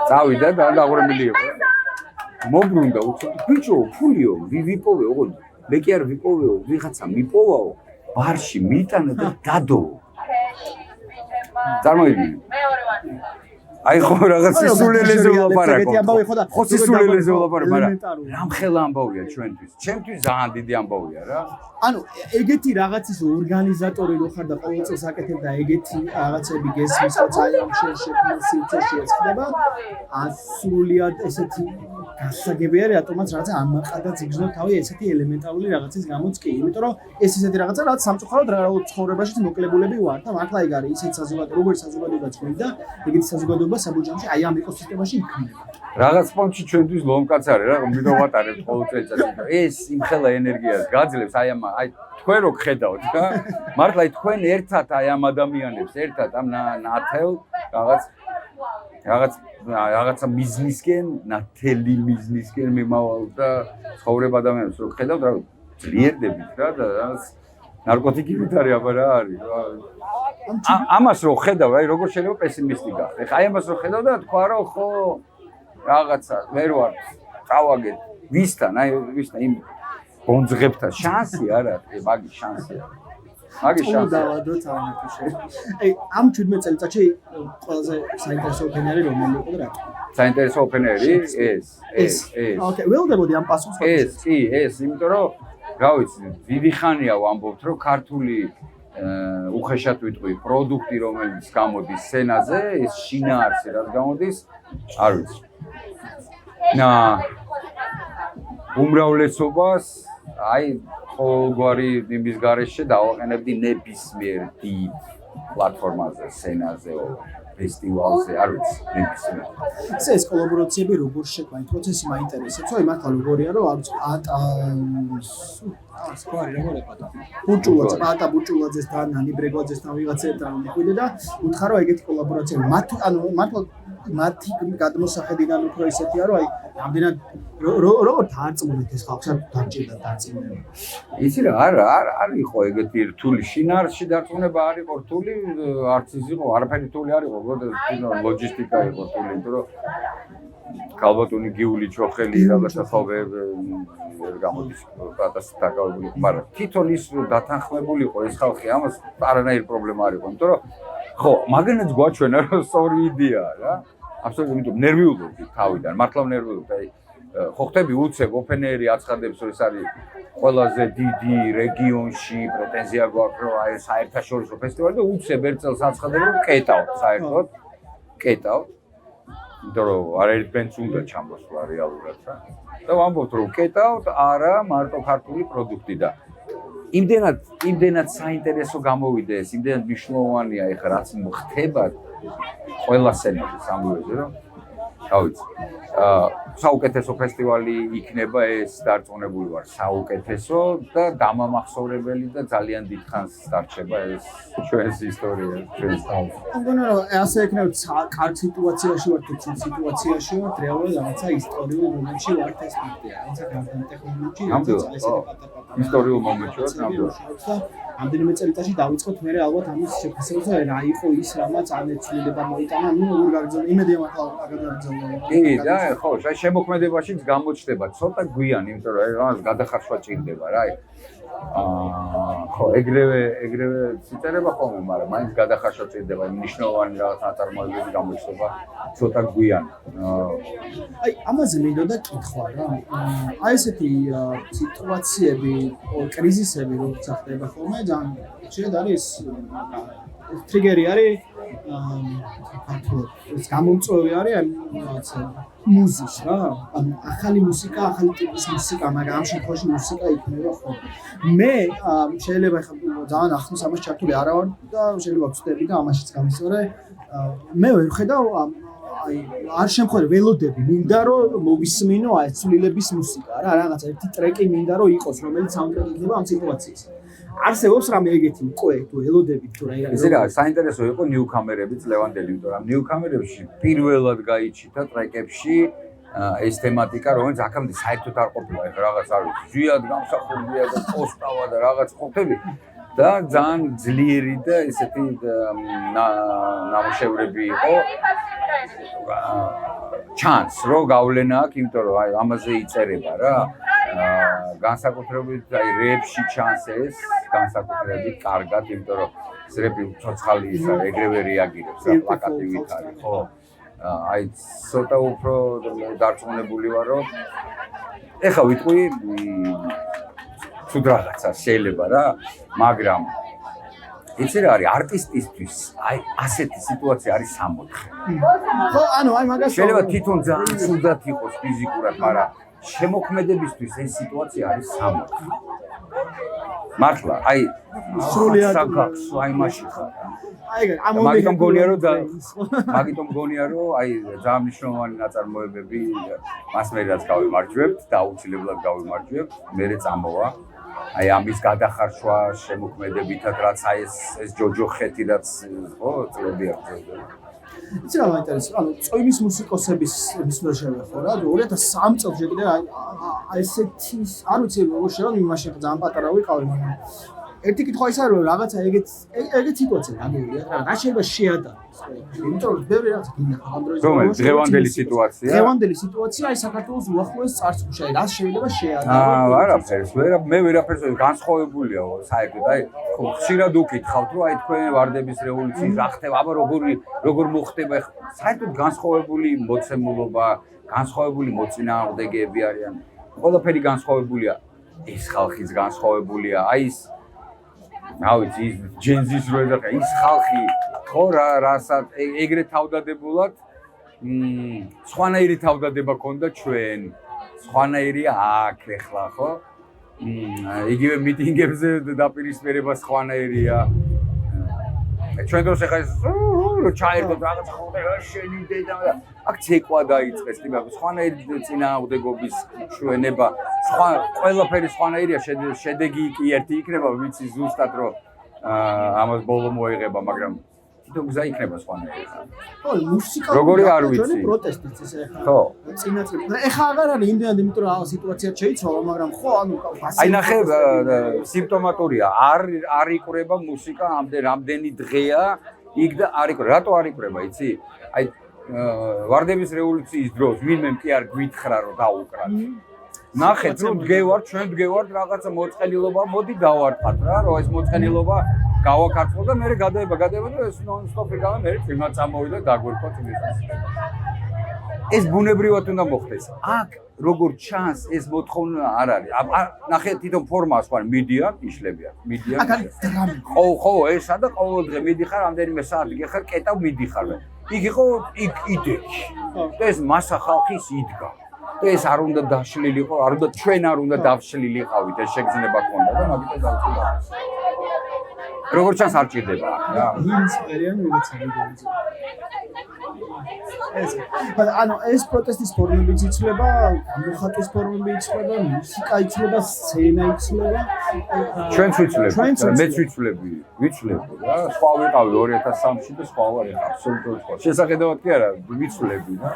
წავიდა და დაღურემილი იყო მომბრუნდა უცებ ბიჭო ფულიო ვიპოვე ოღონდ მე კი არ ვიპოვეო ვიღაცა მიპოვაო ბარში მიტანა და დადო წარმოიდგინე აი ხო რაღაც სისულელეზე ვლაპარაკობ ხო სისულელეზე ვლაპარაკობ მაგრამ რამხელა ამბავია ჩვენთვის ჩემთვის ძალიან დიდი ამბავია რა ანუ ეგეთი რაღაცის ორგანიზატორი რო ხარ და ყოველ წელს აკეთებ და ეგეთი რაღაცები გესმის რაც აი ამ შექმნის სივრცეში ეცდება ასრულიად ესეთი გასაგებია რატომაც რაღაცა ამაყადაც იგრძნო თავი ესეთი ელემენტარული რაღაცის გამოც კი იმიტომ რომ ეს ესეთი რაღაცა რაც სამწუხაროდ ცხოვრებაში მოკლებულები ვარ და მართლა ეგ არის ისეთ საზოგადოება როგორც საზოგადოებაც გვინდა ეგეთი საზოგადოება საბუჯამში აი ამ ეკოსისტემაში იქმნება რაღაც პონჩი ჩვენთვის ლომკაც არის რა მინდა ვატარებ ყოველ წელიწადში ეს იმხელა ენერგიას გაძლევს აი ამ აი თქვენ რო გხედავთ რა მართლა თქვენ ერთად აი ამ ადამიანებს ერთად ამ ნათელ რაღაცა მიზნისკენ ნათელი მიზნისკენ მიმავალ და ცხოვრება ადამიანებს რო გხედავთ რა ძლიერდებით რა და რაღაც ნარკოტიკებით არის აბა რა არის ამას რო ხედავ აი როგორ შეიძლება პესიმისტი გახდე ხა აი ამას რო ხედავ და თქვა რომ ხო რაღაცა ვერ ვარ წავაგეთ ვისთან აი ვისთან იმ ბონძღებთან შანსი არ არის მაგის შანსია მაგის შანსი დავადოთ ამათში აი ამ 17 წელიწადში ყველაზე საინტერესო ოპენერი რომელი იყო და რატო საინტერესო ოპენერი ეს ოკეი ველოდებოდი ამ პასუხს ეს იმიტომ რომ რა ვიცი დიდი ხანია ვამბობთ რომ ქართული უხეშად ვიტყვი პროდუქტი რომელიც გამოდის სცენაზე ეს შინაარსი რაც გამოდის არ ვიცი უმრავლესობას აი ყოველგვარი იმის გარეშე დავაყენებდი ნებისმიერ დიდ პლატფორმაზე სცენაზე ფესტივალზე არ ვიცი ნებისმიერ ეს კოლაბორაციები როგორ შეყვანით პროცესი მაინტერესებს აი მართლა როგორია რომ არ ვიცი სკვარი როგორ ეყოდა ბუჭულაძესთან ნანი ბრეგვაძესთან ვიღაცებთან მიყვიდე და უთხარ რომ ეგეთი კოლაბორაციები მათი გადმოსახედიდან უფრო ისეთია რომ აი რამდენად როგორ დაარწმუნეთ ეს ხალხს დაჭირდა დაწინება იცი რა არ იყო ეგეთი რთული შინაარსში დარწმუნება არ იყო რთული არც ის იყო არაფერი რთული არ იყო ლოგისტიკა იყო რთული იმიტომ რომ კალბატონი გიული ჩოხელი რაღაცა ხავე გამოდის პატას დაკავებული, მაგრამ თვითონ ის რომ დათანხმებული იყო ეს ხალხი ამას არანაირი პრობლემა არ იყო, იმიტომ რომ ხო, მაგანაც გვაჩვენა რომ სწორი იდეაა რა. აბსოლუტურად, იმიტომ ნერვიულობდი თავიდან, მართლა ნერვიულობდი. აი ხო ხტები უცებ ოფენერი აცხადებს რომ ეს არის ყველაზე დიდი რეგიონში პრეტენზია გვაქვს რომ აი საერთაშორისო ფესტივალი და უცებ ერთ წელს აცხადებს რომ კეტავთ საერთოდ კეტავთ იმიტომ რომ არაერთ ბენდს უნდა ჩამოსვლა რეალურად რა და ვამბობთ რომ კეტავთ არა მარტო ქართული პროდუქტი და იმდენად საინტერესო გამოვიდა ეს იმდენად მნიშვნელოვანია ეხლა რაც ხდება ყველა სცენაზე სამუზეო რომ გავიცი საუკეთესო ფესტივალი იქნება ეს დარწმუნებული ვარ საუკეთესო და დამამახსოვრებელი და ძალიან დიდხანს დარჩება ეს ჩვენს ისტორია ჩვენს თავს. მგონია რომ ასე იქნება კარგ სიტუაციაში ვართ თუ ცივ სიტუაციაში ვართ რეალურად რაღაცა ისტორიულ მომენტში ვართ ეს ფაქტია. რაღაცა განსხვავებული ტექნოლოგია ისტორიულ მომენტში ვართ ნამდვილად. ამდენიმე წელიწადში დავიწყოთ მე ალბათ ამის შეფასებას რა იყო ის რამაც ანეცვლილება მოიტანა ნუ როგორ გაგრძელდა იმედია მართლა გაგრძელდა. კი და ხო შემოქმედებაშიც გამოჩნდება ცოტა გვიანი იმიტომ რომ რაღაც გადახარშვა ჭირდება რა ხო ეგრევე ციწერება ხოლმე მაგრამ მაინც გადახარშვა ჭირდება მნიშვნელოვანი რაღაც ნაწარმოებები გამოჩნდება ცოტა გვიანი აი ამაზე მინდოდა კითხვა რა აი ესეთი სიტუაციები კრიზისები როგორც ხდება ხოლმე ძალიან შეიძლება არის ტრიგერი არის ეს გამომწვევი არის რაღაცა მუსიკის რა ანუ ახალი მუსიკა ახალი ტიპის მუსიკა მაგრამ ამ შემთხვევაში მუსიკა იქნება ხო მე შეიძლება ხა ძალიან ახლოს ამას ჩართული არა ვარ და შეიძლება ვწდები და ამაშიც გამისწორე მე ვერ ხედავ აი არ შემხერე ველოდები მინდა რომ მოვისმინო აი ცვლილების მუსიკა რა რაღაცა ერთი ტრეკი მინდა რომ იყოს რომელიც საუნდტრეკი იქნება ამ სიტუაციის არსებობს რამე ეგეთი უკვე თუ ელოდებით თუ რა ისე რა საინტერესო იყო ნიუკამერებიც ლევანდელი იმიტომ რომ ნიუკამერებში პირველად გაიჩიტა ტრეკებში ეს თემატიკა რომელიც აქამდე საერთოდ არ ყოფილა ეხლა რაღაც არ ვიცი ზვიად გამსახურდია და პოსტავა და რაღაც ყოფილი და ძალიან ძლიერი და ესეთი ნამუშევრები იყო ჩანს რომ გავლენა აქვს იმიტომ რომ აი ამაზე იწერება რა განსაკუთრებით აი რეებში ჩანს ეს განსაკუთრებით კარგად იმიტომ რომ ეს რეპი ცოცხალი ისა ეგრევე რეაგირებს რა პლაკატივით არის ხო აი ცოტა უფრო დარწმუნებული ვარ რომ ეხა ვიტყვი ცუდ რაღაცა შეიძლება რა მაგრამ იცი რა არის არტისტისთვის აი ასეთი სიტუაცია არის სამოთხე ხო ანუ აი მაგას შეიძლება თვითონ ძალიან ცუდად იყოს ფიზიკურად მაგრამ შემოქმედებისთვის ეს სიტუაცია არის სამოთხე მართლა აი სრულიად აი მაშინ ხარ აი მაგიტომ მგონია რომ აი ძალიან მნიშვნელოვანი ნაწარმოებები მას მე რაც გავიმარჯვებთ და აუცილებლად გავიმარჯვებთ მერე წამოვა აი ამის გადახარშვა შემოქმედებითად რაც აი ეს ჯოჯოხეთი რაც ხო წლები აღწევდა იცი რა მაინტერესებს ანუ წვიმის მუსიკოსების მისვლა შევეხო რა 2003 წელს შეგიძლია აი ესეთი არ ვიცი როგორ შეიძლება იმაში ძალიან პატარა ვიყავი მაგრამ ერთი კითხვა ის არის რომ რაღაცა ეგეთ სიტუაცია გამოვიდა რა შეიძლება შეადაროს იმიტომ რომ ბევრი რაღაც გინდა ამ დროს დღევანდელი სიტუაცია აი საქართველოს უახლოეს წარსულში აი რა შეიძლება შეადაროს არაფერს მე ვერაფერს განსხვავებულია საერთოდ აი ხშირად უკითხავთ რომ აი თქვენ ვარდების რევოლუციის რა ხდება აბა როგორ მოხდება საერთოდ განსხვავებული მოცემულობა განსხვავებული მოწინააღმდეგეები არიან ყველაფერი განსხვავებულია ეს ხალხიც განსხვავებულია აი ეს რა ვიცი ჯენზის რო ეძახა ის ხალხი ხო რასაც ეგრე თავდადებულად სხვანაირი თავდადება ქონდა ჩვენ სხვანაირი აქ ეხლა ხო იგივე მიტინგებზე დაპირისპირება სხვანაირია ჩვენ დროს ეხლა რო ჩაერთოთ რაღაცა ხონდა შენი დედა აქ ცეკვა დაიწყეს ტიპა სხვანაირი წინააღმდეგობის ჩვენება სხვა ყველაფერი სხვანაირია შედეგი კი ერთი იქნება ვიცი ზუსტად რომ ამას ბოლო მოიღება მაგრამ თვითონ გზა იქნება სხვანაირი ხო მუსიკა როგორი არ ვიცი პროტესტიც ესე ეხლა ხო წინაწილ ეხლა აღარ არის იმდენად იმიტომ რომ სიტუაცია შეიცვალა მაგრამ ხო ანუ აი ნახე სიმპტომატურია არ იკვრება მუსიკა რამდენი დღეა იქ და არ იკვრება რატო არ იკვრება იცი აი ვარდების რევოლუციის დროს ვინმე კი არ გვითხრა რომ დაუკრათ. ნახეთ რომ ჩვენ დგევართ რაღაცა მოწყენილობა, მოდი დავარდხათ რა, რომ ეს მოწყენილობა გავაკარწყო და მე გადაება და ეს ნონ-სტოპი გავა მე ფილმად წამოვიდა დაგვერქვა თვითონ. ეს ბუნებრივად უნდა მოხდეს. აქ როგორც ჩანს ეს მოთხოვნა არ არის. ნახეთ თვითონ ფორმა სხვა მიდიან, იშლებიან. მიდიან. ხო, ესა და ყოველ დღე მიდიხარ, რამდენიმე საათი გეხარ, კეტავ მიდიხარ. იქ იყო იქ იდექი. ეს მასა ხალხის იდგა. ეს არ უნდა დაშლილიყო, ჩვენ არ უნდა დავშლილიყავით, ეს შეგრძნება ქონდა და მაგით დავწუდა. როგორც ჩანს არ ჭირდება რა. ის პერიოდი ვიღაცა ეს პროტესტის ფორმები იცვლება, გამოხატვის ფორმები იცვლება, მუსიკა იცვლება, სცენა იცვლება. ჩვენც ვიცვლები, მეც ვიცვლები რა. სხვა ვიყავი 2003-ში და სხვა ვარ ახლა აბსოლუტურად სხვა. შესახედავად კი არა, ვიცვლები რა.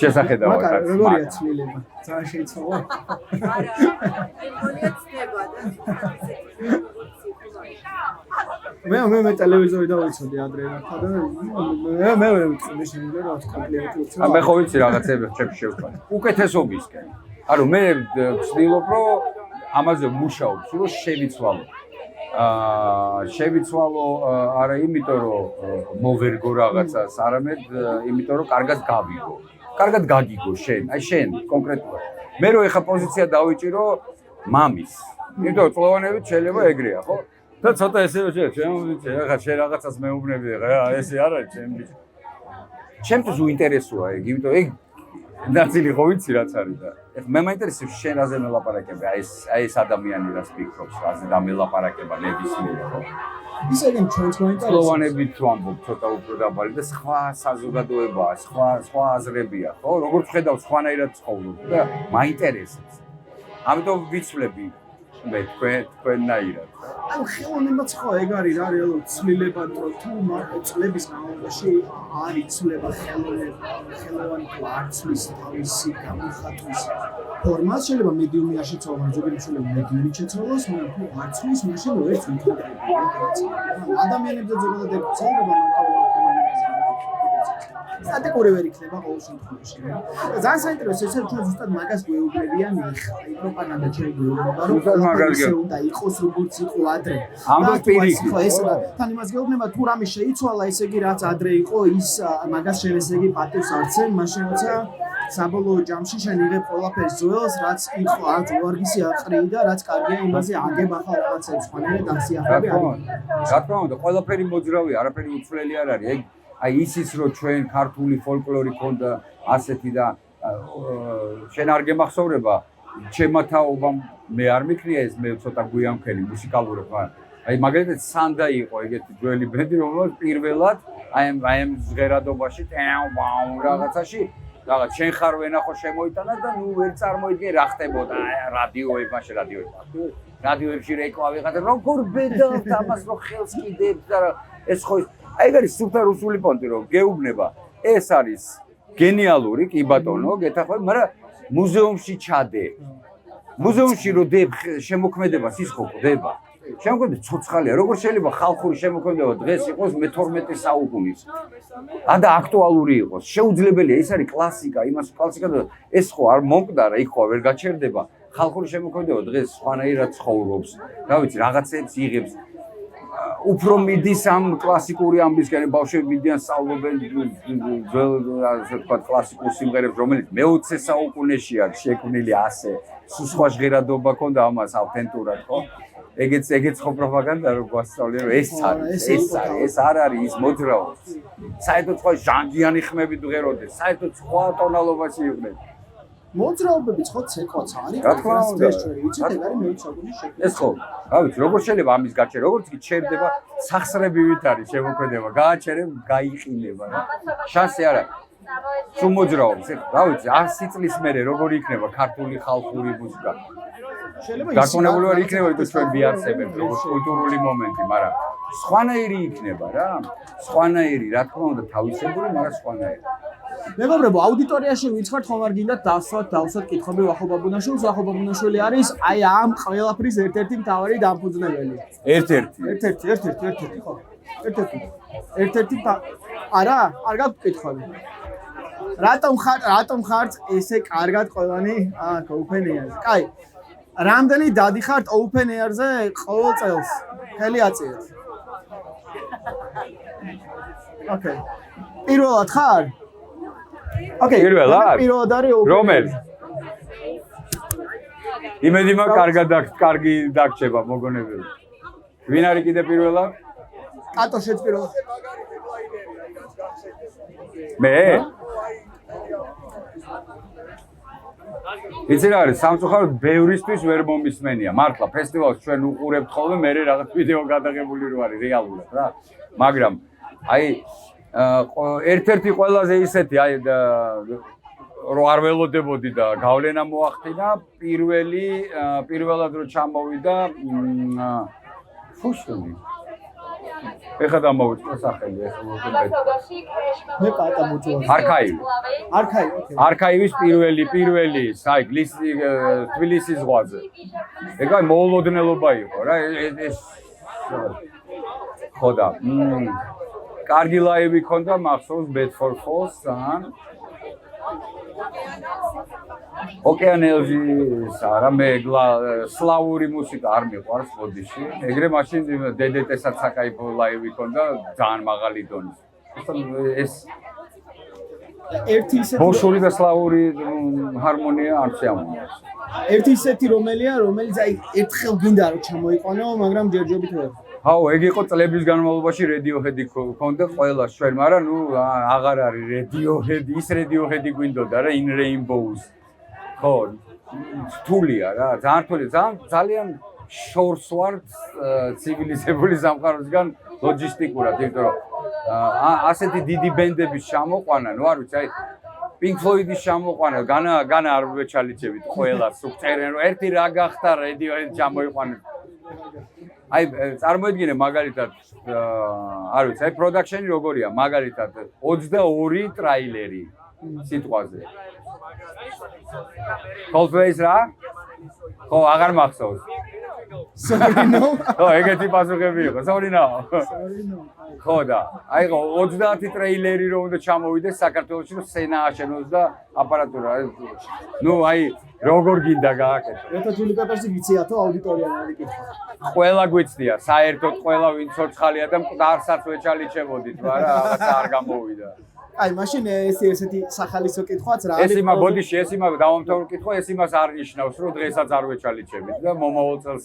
შესახედავად. მაგრამ როგორია ცვლილება? ძალიან შეიცვალა. მე ტელევიზორი დავიცოდი ადრე რა და მე ვიტყვი შეიძლება რა კომპლიმენტი უცხო. მე ხო ვიცი რაღაცები ჩემს შევხვდი. უკეთესობისკენ. ანუ მე ვცდილობ რომ ამაზე მუშაობ, რომ შევიცვალო. შევიცვალო არა იმიტომ რომ მოვერგო რაღაცას, არამედ იმიტომ რომ კარგად გავიგო. კარგად გაგიგო შენ, აი შენ კონკრეტულად. მე რო ეხა პოზიცია დავიჭირო მამის. იმიტომ რომ წლოვანებით შეიძლება ეგრეა, ხო? და ცოტა ესე რომ შემოვიჭე, ახლა შენ რაღაცას მეუბნები რა, ესე არ არის ჩემ ბიჭ. ჩემთვის უინტერესოა ეგ, იმიტომ ეგ ნაწილი ხო ვიცი რაც არის და ეხლა მე მაინტერესებს შენ რაზე მელაპარაკები, აი ეს ადამიანი რას ფიქრობს, რაზე დამელაპარაკება ნებისმიერ ხო? ის ეგენ ჩვენც მაინტერესებს. სლოვანებით ვამბობ ცოტა უფრო დაბალი და სხვა საზოგადოებაა, სხვა აზრებია, ხო? როგორც ხედავ სხვანაირად ცხოვრობ და მაინტერესებს. ამიტომ ვიცვლები მე თქვენნაირად. ანუ ხელოვნებაც ხო ეგ არის რა რეალურად ცვლილება თუ წლების განმავლობაში არ იცვლება ხელოვანი არცლის თავისი გამოხატვის ფორმა შეიძლება მედიუმი არ შეცვალოს, ზოგიერთი შეიძლება მედიუმი შეცვალოს, მაგრამ თუ არცლის მაშინ ვერც ვიტყოდი. ადამიანებზე ზოგადად ეგ ცალდება სტატიკური ვერ იქნება ყოველ შემთხვევაში. ძალიან საინტერესო ეს ჩვენ ზუსტად მაგას გვეუბნებიან ხა პროპაგანდა ჩვენ გვეუბნება რომ მაგაზე უნდა იყოს როგორც იყო ადრე. ამბობ პირიქით. ხო ეს თან იმას გეუბნება თუ რამე შეიცვალა ესე იგი რაც ადრე იყო ის მაგას შენ ესე იგი პატივს არცენ მაშინ როცა საბოლოო ჯამში შენ იღებ ყველაფერს ძველს რაც იყო ან ვარგისი აყრი და რაც კარგია იმაზე აგებ ახლა რაღაცებს ხანერე დასიახლები არის. რა თქმა უნდა ყველაფერი მოძრავია, არაფერი უცვლელი არ არის. ეგ აი ისიც რომ ჩვენ ქართული ფოლკლორი ქონდა ასეთი და შენ არ გემახსოვრება ჩემმა თაობამ მე არ მიქნია ეს მე ცოტა გვიანქელი მუსიკალური ხარ აი მაგალითად სანდა იყო ეგეთი ძველი ბენდი რომელიც პირველად აი ამ ზღერადობაში რაღაცაში რაღაც შენ ხარ ვენახო შემოიტანა და ნუ ვერ წარმოიდგენ რა ხდებოდა რადიოებში რადიოებში რეკლამი ხარ როგორ ბედავთ ამას რომ ხელს კიდევ და ეს ხო აი არის სუფთა რუსული პონტი რომ გეუბნება ეს არის გენიალური კი ბატონო გეთახმები მაგრამ მუზეუმში ჩადე მუზეუმში რო დებ შემოქმედებას ის ხო ხდება შემოქმედება ცოცხალია როგორ შეიძლება ხალხური შემოქმედება დღეს იყოს მე-12 საუკუნის და აქტუალური იყოს შეუძლებელია ეს არის კლასიკა იმას კლასიკა და ეს ხო არ მომკვდარა იქ ხო ვერ გაჩერდება ხალხური შემოქმედება დღეს სხვანაირად ცხოვრობს რა ვიცი რაღაცებს იღებს უფრო მიდის ამ კლასიკური ამბისკენ ბავშვები მიდიან სწავლობენ ძველ ასე ვთქვათ კლასიკურ სიმღერებს რომელიც მე-20 საუკუნეში არის შექმნილი ასე სხვა ჟღერადობა ქონდა ამას ავთენტურად ხო ეგეც ხო პროპაგანდა რო გვასწავლიან რომ ეს არ არის ის მოძრაობა საერთოდ სხვა ჟანგიანი ხმები დღეროდეს საერთოდ სხვა ტონალობაში იყვნენ მოძრაობები ხო ცეკვაც არის რა თქმა უნდა ეს ჩვენი ვიცით ეგ არის მე-20 საუკუნის შექმნა ეს ხო რა ვიცი როგორ შეიძლება ამის გაჩერება როგორც კი ჩერდება სახსრებივით არის შემოქმედება გააჩერებ გაიყინება რა შანსი არ არის სულ მოძრაობს რა ვიცი 100 წლის მერე როგორი იქნება ქართული ხალხური მუსიკა შეიძლება გაკონებული არ იქნება თუ ჩვენ ვიარსებებთ როგორც კულტურული მომენტი მაგრამ სხვანაირი იქნება რა სხვანაირი რა თქმა უნდა თავისებური მაგრამ სხვანაირი მეგობრებო, აუდიტორიაში ვინც ხართ, ხომ არ გინდათ დავსვათ კითხვები ვახო ბაბუნაშვილს. ვახო ბაბუნაშვილი არის აი ამ ყველაფრის ერთ-ერთი მთავარი დამფუძნებელი. ერთ-ერთი ხო. ერთ-ერთი არა? არ გაქვთ კითხვები? რატომ ხართ ესე კარგად ყველანი აქ open air-ზე? კაი. რამდენი დადიხართ open air-ზე ყოველ წელს? ხელი აწიეთ. ოკეი. პირველად ხარ? ოკეი. პირველად არის open. რომელი? იმედი მაქვს კარგი დაგჭება მოგონებელი. ვინ არის კიდე პირველად? კატო შეც პირველად. მე? იცი რა არის, სამწუხაროდ ბევრისთვის ვერ მომისმენია. მართლა ფესტივალს ჩვენ უყურებთ ხოლმე, მე რაღაც ვიდეო გადაღებული რო არის რეალურად რა. მაგრამ აი ერთ-ერთი ყველაზე ისეთი აი რო არ ველოდებოდი და გავლენა მოახდინა პირველად რო ჩამოვიდა ფუშტული ეხლა დამოვიწყო სახელი ეხლა მე პატა მოწონა არქაივის პირველი აი თბილისის ზღვაზე ეგ აი მოულოდნელობა იყო რა ეს ხოდა კარგი ლაივი ქონდა მახსოვს Bed for Falls-თან ოკეანელზის არა მე სლავური მუსიკა არ მიყვარს ბოდიში ეგრე მაშინ DDT-საც საკაიფო ლაივი ქონდა ძალიან მაღალი დონის ეს ერთი ისეთი ბოშური და სლავური ჰარმონია არ შეამონიებს ერთი ისეთი რომელიც აი ერთხელ გინდა რომ ჩამოიყვანო მაგრამ ჯერჯობით ვერ აუ ეგ იყო წლების განმავლობაში Radiohead-ი ქონდა ყველას ჩვენ მაგრამ ნუ აღარ არის Radiohead ის Radiohead-ი გვინდოდა რა In Rainbows ხო თულია რა ძალიან შორს ვარ ცივილიზებული სამყაროსგან ლოჯისტიკურად იმიტომ რომ ასეთი დიდი ბენდების ჩამოყვანა ნუ არ ვიცი აი Pink Floyd-ის ჩამოყვანა განა არ ვეჩალიჩებით ყველას უწერენ რომ ერთი რა გახდა Radiohead ჩამოიყვანეთ აი წარმოიდგინე მაგალითად არ ვიცი აი პროდაქშენი როგორია მაგალითად 22 ტრაილერი სიტყვაზე Coldplay-ს რა? ხო, აღარ მახსოვს. Sorry no. ხო, ეგეთი პასუხები იყო. Sorry no. ხო და აი 30 ტრეილერი რომ უნდა ჩამოვიდეს საქართველოში რომ სცენა აშენოს და აპარატურა. ნუ აი როგორ გინდა გააკეთო. Red Chili Peppers-ი გიციათო აუდიტორიამ არიკითხა. ყველა გვიცდია, საერთოდ ყველა ვინ ცოცხალია და მკვდარსაც ვეჩალიჩებოდით, მაგრამ რაღაცა არ გამოვიდა. აი, მაშინ ესეთი სახალისო კითხვაც რა არის? ეს იმა დავამთავრე კითხვა, ეს იმას არ ნიშნავს, რომ დღესაც არ ვეჩალიჩებით და მომავალ წელს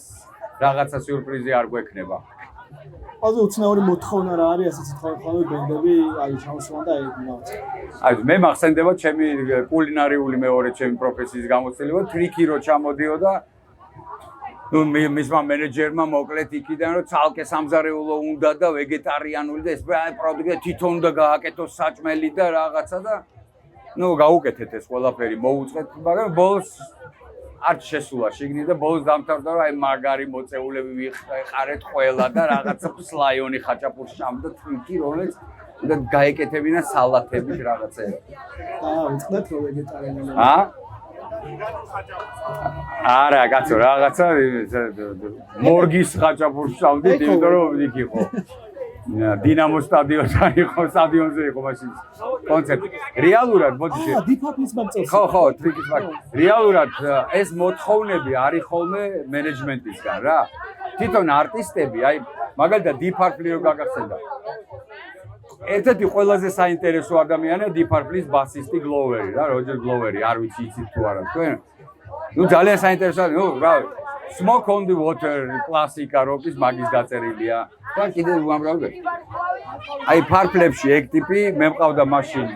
რაღაცა სიურპრიზი არ გვექნება. Also უცნაური მოთხოვნა რა არის ასეთი ხოლმე ბენდები აი ჩამოსვლა და ეგ აი მე მახსენდება ჩემი კულინარიული მეორე ჩემი პროფესიის გამოცდილება ტრიკი რო ჩამოდიოდა ნუ მისმა მენეჯერმა მოკლედ იქიდან რომ ცალკე სამზარეულო უნდა და ვეგეტარიანული და ეს პროდუქტი თვითონ უნდა გააკეთოს საჭმელი და რაღაცა და ნუ გაუკეთეთ ეს ყველაფერი მოუწყეთ მაგრამ ბოლოს არ შესულა შიგნით და ბოლოს დამთავრდა რომ აი მაგარი მოწეულები ვიყარეთ ყველა და რაღაცა სლაიონი ხაჭაპურს ჭამდა ტრიკი რომელიც და გაეკეთებინა სალათებით რაღაცები უწყდათ რომ ვეგეტარიანული არა კაცო რაღაცა მორგის ხაჭაპურს ჭამდით იმიტომ რომ იქ იყო დინამო სტადიონზე იყო მაშინ კონცერტი. რეალურად მოდი დიფაპლის მამწელს. ხო, ტრიკის მაგ. რეალურად ეს მოთხოვნები არის ხოლმე მენეჯმენტისგან რა. თვითონ არტისტები, აი მაგალითად Deep Purple რო გაგახსენდა. ერთ-ერთი ყველაზე საინტერესო ადამიანია Deep Purple-ის ბასისტი გლოვერი რა, როჯერ გლოვერი, არ ვიცი იცით თუ არა თქვენ. ნუ ძალიან საინტერესოა, ნუ რა Smoke on the Water კლასიკა როკის მაგის დაწერილია. და კიდე უამრავი. აი Purple-ებში ეგ ტიპი, მე მყავდა მაშინ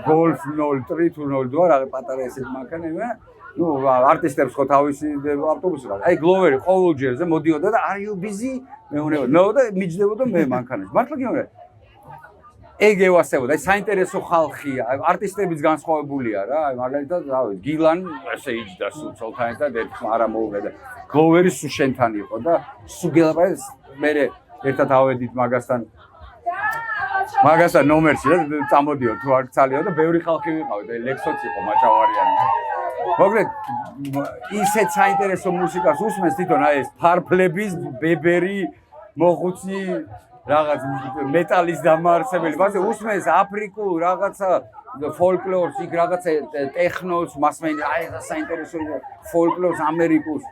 Golf 03 თუ 02 რა პატარა ესეთ მანქანები. ნუ არტისტებს ხო თავისი ავტობუსი რა. აი გლოვერი ყოველჯერზე მოდიოდა და are you busy? მეუბნება. ნო და მიჯდებოდა მე მანქანაში. მართლა გიორე. ეგ ევასებოდა, აი საინტერესო ხალხია, არტისტებიც განსხვავებულია რა, აი მაგალითად, რა ვიცი, გილანი ესე იჯდა სულთან და ერთხელ არა მოუღედა. გლოვერი სულ შენთან იყო და სულ გელაპარაკეთ მე ერთად ავედით მაგასთან ნომერში და წამოდიო თუ არ ცალიო და ბევრი ხალხი ვიყავით, აი ლექსოც იყო მაჭავარიანი. მოკლედ ისეთ საინტერესო მუსიკას უსმენს თვითონ აი ეს ფარფლების ბებერი მოხუცი რაღაც მეტალის დამაარსებელი, ბაზე უსმენს აფრიკულ რაღაცა ფოლკლორს, იქ რაღაცა ტექნოს, მასმენი, აი ეს საინტერესო ფოლკლორს ამერიკულს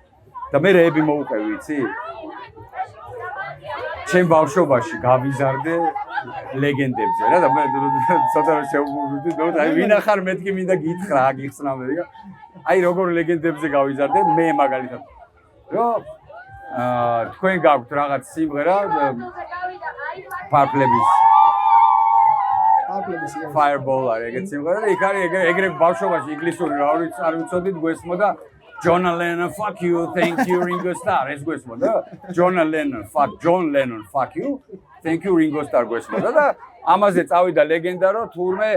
და მე რეები მოუყევი, იცი? ჩემ ბავშვობაში გავიზარდე ლეგენდებზე რა და მე ცოტა რომ შევუვიდი, აი ვინა ხარ მეთქი მინდა გითხრა, აგიხსნა ამერიკა. აი როგორ ლეგენდებზე გავიზარდე მე მაგალითად. რომ თქვენ გაქვთ რაღაც სიმღერა ფარფლების Fireball არის ეგეთ სიმღერა და იქ არის ეგრე ბავშვობაში ინგლისური რა არ ვიცოდით გვესმოდა John Lennon fuck you thank you Ringo Starr ეს გვესმოდა John Lennon fuck you thank you Ringo Starr გვესმოდა და ამაზე წავიდა ლეგენდა რომ თურმე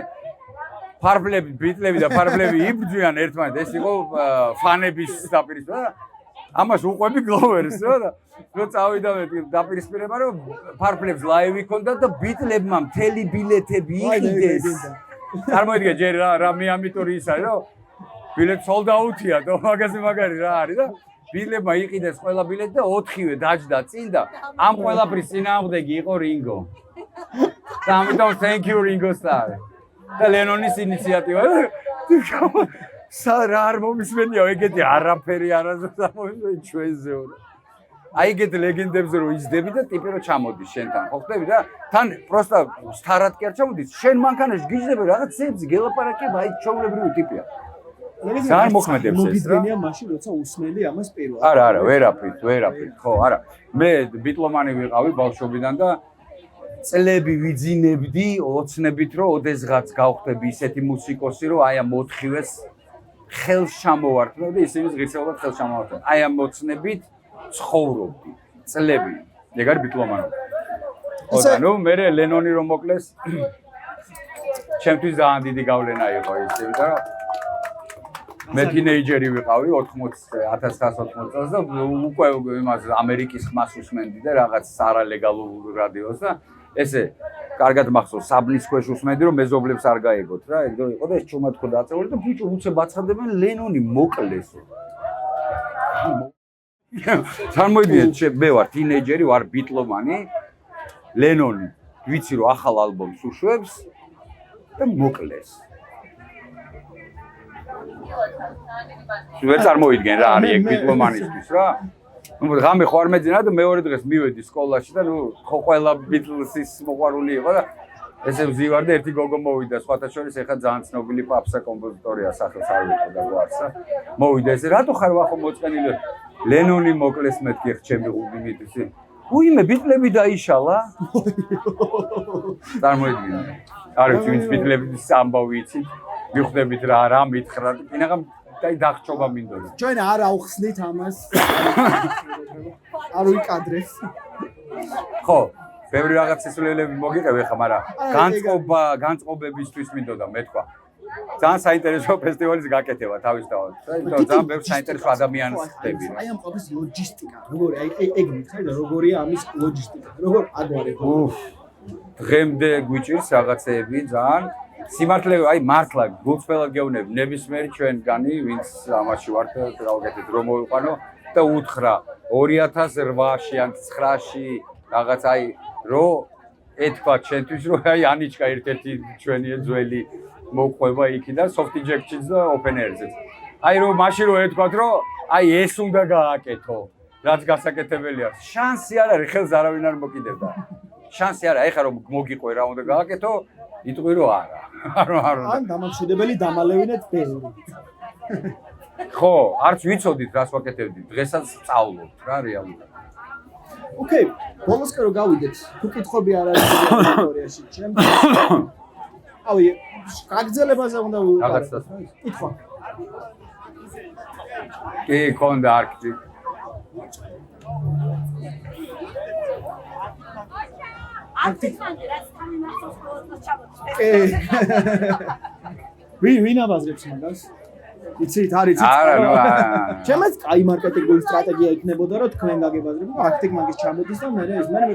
ფარფლები ბიტლები და ფარფლები იბრძვიან ერთმანეთს ეს იყო ფანების დაპირისპირება და ამას უყვები გლოვერს რა რო წავიდა მე დაპირისპირება რომ ფარფლებს ლაივი ქონდა და ბიტლებმა მთელი ბილეთები იყიდეს წარმოიდგინე ჯერ რა მე ამიტომ ის არის რომ ბილეთ sold out-ია და მაგაზე მაგარი რა არის და ბიტლებმა იყიდეს ყველა ბილეთი და 4-ვე დაჯდა წინ და ამ ყველაფრის წინააღმდეგი იყო რინგო და ამიტომ thank you Ringo Starr და ლენონის ინიციატივა რა არ მომისმენია ეგეთი არაფერი არასდროს ამოვისმენი ჩვენზეო აი ეგეთ ლეგენდებზე რო იზდები და ტიპი რო ჩამოდის შენთან ხო ხდები და თან პროსტა სტარად კი არ ჩამოდის შენ მანქანაში გიждები რაღაც ძებზე გელაპარაკებ აი ჩაულებრივი ტიპია ძალიან მოქმედებს ეს რა მოგიძვენია მაშინ როცა უსმელი ამას პირველად არა ვერაფრით ხო არა მე ბიტლომანი ვიყავი ბავშვობიდან და წლები ვიძინებდი ოცნებით რომ ოდესღაც გავხდები ისეთი მუსიკოსი რომ აი ამ 4-ვეს ხელს ჩამოვართმევ და ისინი ღირსეულად ხელს ჩამოვართმევ აი ამ ოცნებით ცხოვრობდი წლები ეგ არის ბიტლომანი ოდა ნუ მე ლენონი რომ მოკლეს ჩემთვის ძალიან დიდი გავლენა იყო ის იმიტომ რომ მე თინეიჯერი ვიყავი 1980 წელს და უკვე იმას ამერიკის ხმას უსმენდი და რაღაც არალეგალურ რადიოს და ესე კარგად მახსოვს საბნის ქვეშ უსმენდი რომ მეზობლებს არ გაეგოთ რა ეგ იყო და ეს ჩუმად ხო დაწეული და ბიჭო უცებ აცხადებენ ლენონი მოკლესო წარმოიდგინეთ მე ვარ თინეიჯერი ვარ ბიტლომანი ლენონი ვიცი რომ ახალ ალბომს უშვებს და მოკლეს ვერ წარმოიდგენ რა არის ეგ ბიტლომანისთვის რა ნუ ღამე ხო არ მეძინა და მეორე დღეს მივედი სკოლაში და ნუ ხო ყველა ბიტლსის მოყვარული იყო და ესე ვზივარ და ერთი გოგო მოვიდა სხვათა შორის ეხა ძალიან ცნობილი პაპსა კომპოზიტორია სახელს არ ვიცი და გვარსა მოვიდა ესე რატო ხარ ვახო მოწყენილი ლენონი მოკლეს მეთქი ჩემი გული მითისი უიმე ბიტლები დაიშალა წარმოიდგინე არ ვიცი ვინც ბიტლების ამბავი იცით მიხვდებით რა მითხრა ინაღამ და დახჭობა მინდოდა ჩვენ არ ავხსნით ამას არ ვიკადრეს ხო ბევრი რაღაც სისულელები მოგიყევი ხა მაგრამ განწყობებისთვის მინდოდა მეთქვა ძალიან საინტერესო ფესტივალის გაკეთება თავისთავად ძალიან ბევრი საინტერესო ადამიანს ხდები აი ამ ყოვის ლოჯისტიკა როგორი აი ეგ მითხარი და როგორია ამის ლოჯისტიკა როგორ აგვარებ დღემდე გვიჭირს რაღაცეები ძალიან სიმართლე აი მართლა გულწრფელად გეუბნები ნებისმიერი ჩვენგანი ვინც ამაში ვართ გავაკეთეთ რომ მოვიყვანო და უთხრა 2008-ში ან 9-ში რაღაც აი რო ეთქვა ჩვენთვის რომ აი ანიჩკა ერთ-ერთი ჩვენი ძველი მოყვება იქიდან Softy Jack-ში და Open Air-ზე აი რომ მაშინ რო ეთქვათ რომ აი ეს უნდა გააკეთო რაც გასაკეთებელია შანსი არ არის ხელს არავინ არ მოკიდებდა შანსი არა ეხლა რომ მოგიყვე რა უნდა გააკეთო იტყვი რომ არა ან დამამშვიდებელი დამალევინეთ ბევრი ხო არც ვიცოდით რას ვაკეთებდით დღესაც სწავლობთ რა რეალურად ოკეი ბოლოსკენ რომ გავიდეთ თუ კითხები არ არის აუდიტორიაში ჩემ ავი გაგრძელებაზე უნდა რაღაცას კითხვა კი კონდა არქიტი ვინ აბაზრებს მაგას? იცით, არის არა, ნუ ჩემაც კაი მარკეტინგული სტრატეგია იქნებოდა, რომ თქვენ გაგებაზრებთ, არქიტექტ მაგის ჩამოდის და მე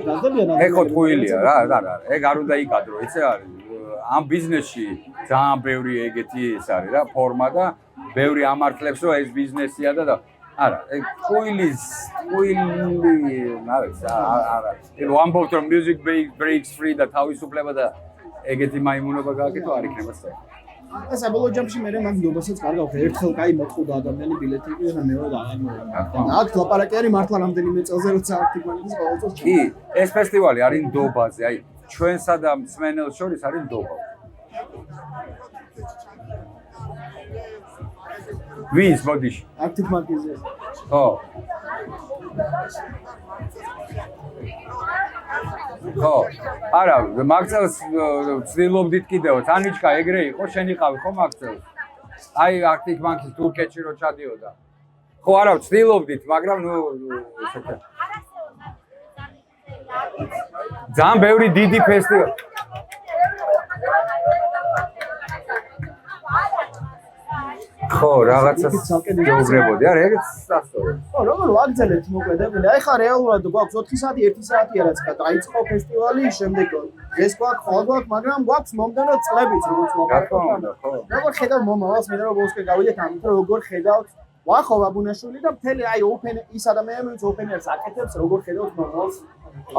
გაგდებიან. ეგ ხო ტყუილია რა, ეგ არ უნდა იკადრო, იცი არის. ამ ბიზნესში ძალიან ბევრი ეგეთი ის არის რა, ფორმა და ბევრი ამართლებს, რომ ეს ბიზნესია და არა, ტყუილის, არა. ვამბობთ რომ music breaks free და თავისუფლება და ეგეთი მაიმუნობა გააკეთო არ იქნება სწორი. ეს საბოლოო ჯამში მე მაგდობასაც კარგავ ერთხელ კაი მოწყდა ადამიანი ბილეთი იყო და მეორე აღარ მოვა. აქ ლაპარაკი არის მართლა რამდენიმე წელზე როცა აქტივმანების ყოველწელს. კი, ეს ფესტივალი არის ნდობაზე, აი ჩვენსა და მსმენელს შორის არის ნდობა. ვის მოდიში? აქტივმანკიზე. ხო. ხო, არა, მაგწელს ვცდილობდით კიდევ, თანიჩკა ეგრე იყო, შენ იყავი ხო მაგწელს? აი, აქტივ ბანკის თურქეთში რო ჩადიოდა. ხო, არა, ვცდილობდით, მაგრამ ნუ ესეთი. ძალიან ბევრი დიდი ფესტივალი. ხო, რაღაცას გეუბნებოდი, არა, ეგეც სასწორია. ხო, როგორ ვაგრძელებთ მოკლედ? აი ხა რეალურად გვაქვს 4 საათი, 1 საათია რაც დაიწყო ფესტივალი, შემდეგ ეს გვაქვს, ხო გვაქვს, მაგრამ გვაქვს მომდენო წლებიც როგორც ლაპარაკობთ. ხო. როგორ ხედავ მომავალს, მინდა რომ ბოლოსკენ გავიდეთ ამით, რომ როგორ ხედავთ ვახო ბაბუნაშვილი და მთელი აი ოპენ ის ადამიანი, ვინც ოპენერს აკეთებს, როგორ ხედავთ მომავალს?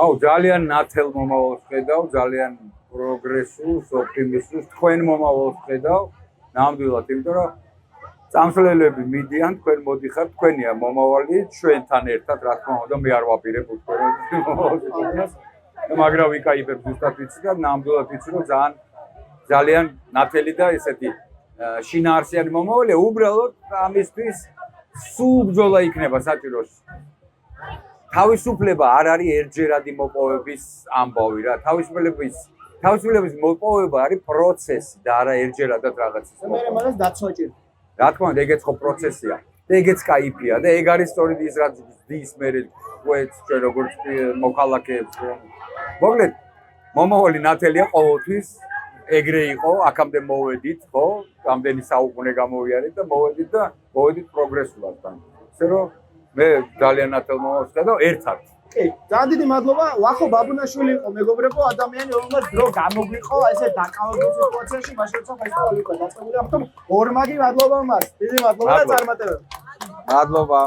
აუ, ძალიან ნათელ მომავალს ხედავ, ძალიან პროგრესულს, ოპტიმისტურს, თქვენ მომავალს ხედავ, ნამდვილად, იმიტომ რომ წამსვლელები მიდიან, თქვენ მოდიხართ, თქვენია მომავალი, ჩვენთან ერთად, რა თქმა უნდა, მე არ ვაპირებ თქვენ. მაგრამ ვიკაიფებ ზუსტად ვიცი და ნამდვილად ვიცი, რომ ძალიან ნათელი და ესეთი შინაარსიანი მომავალია, უბრალოდ ამისთვის სულ ბრძოლა იქნება საჭიროში. თავისუფლება არ არის ერთჯერადი მოპოვების ამბავი რა. თავისუფლების მოპოვება არის პროცესი და არა ერთჯერადად რაღაცის. მე მაგას დაცვაჭირ. რა თქმა უნდა, ეგეც ხო პროცესია და ეგეც кайფია და ეგ არის სწორედ ის რაც დის მე ყვეთს ჩვენ როგორც მოქალაქეებს. მოკლედ, მომავალი ნათელია ყოველთვის. ეგრე იყო, აქამდე მოვედით, ხო? რამდენი საუკუნე გამოვიარეთ და მოვედით პროგრესულად თან. ისე რომ მე ძალიან ნათელ მომავალს ხედავ ერთად. კი, ძალიან დიდი მადლობა. ვახო ბაბუნაშვილი იყო მეგობრებო, ადამიანი, რომელმაც დრო გამოგვიყო ესე დაკავების სიტუაციაში, მაშინ როცა ფესტივალი იყო დაწყებული. ამიტომ ორმაგი მადლობა მას. დიდი მადლობა და წარმატებები. მადლობა.